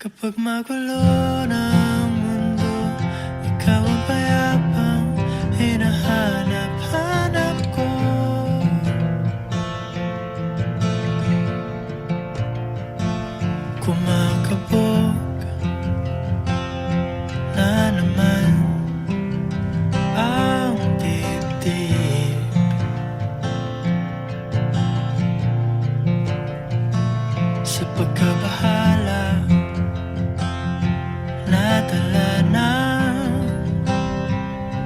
Kapag magulo ng mundo, ikaw ang payapang hinahanap-hanap ko. Kumakabog na naman ang dibdib. Sa pagkabahala, nadala ng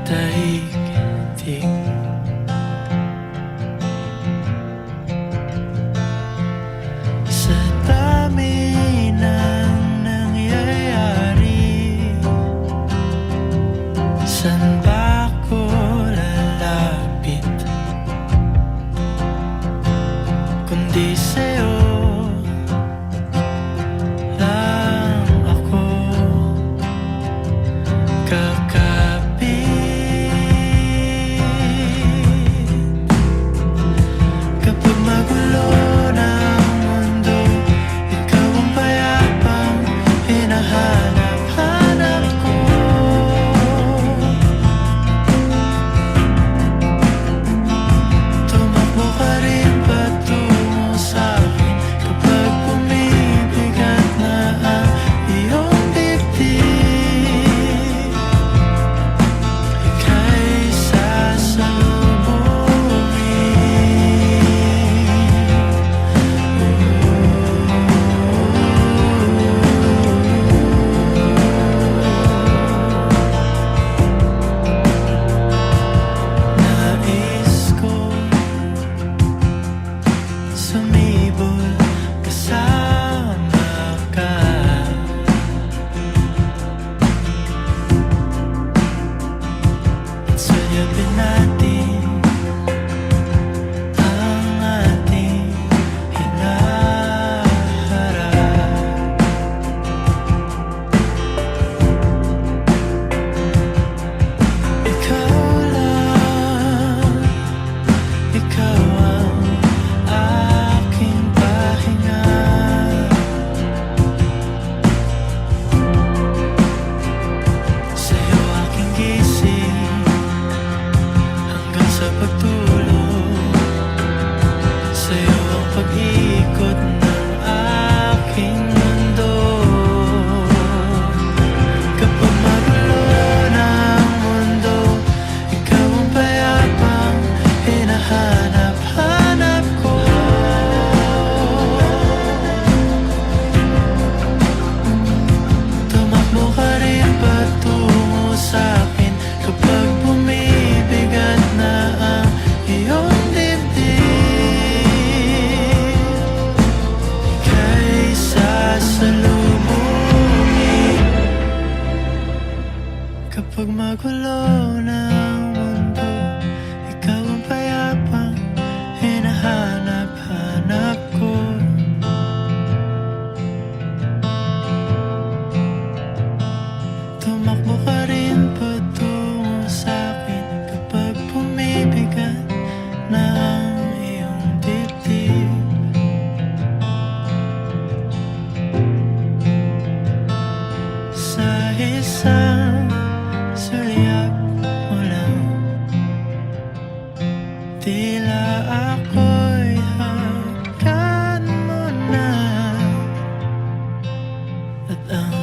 daigdig. Sa dami ng nangyayari, saan ba ako lalapit kundi sa'yo lang ako kakapit. Kapag magulo ng mundo, ikaw ang payapang hinahanap-hanap ko. Tumakbo ka rin patungo sa'kin kapag bumibigat na ang iyong dibdib. Ika'y nais ko sumibol kasama ka. At sayapin natin ang ating hinaharap. Ikaw lang, ikaw ang aking pahinga. Sa'yo aking gising hanggang sa pagtulog. Sa'yo ang pag-ikot ng aking mundo. Kapag magulo ng mundo, ikaw ang payapang hinahanap-hanap ko. Tumakbo ka rin patungo sa'kin kapag bumibigat na ang iyong dibdib. Ika'y sasalubungin. Kapag magulo ng mundo, ikaw ang payapang hinahanap-hanap ko. Tumakbo ka rin patungo sa'kin kapag bumibigat na ang iyong dibdib. Sa isang sulyap mo lang, tila ako'y hanggan mo na. At ang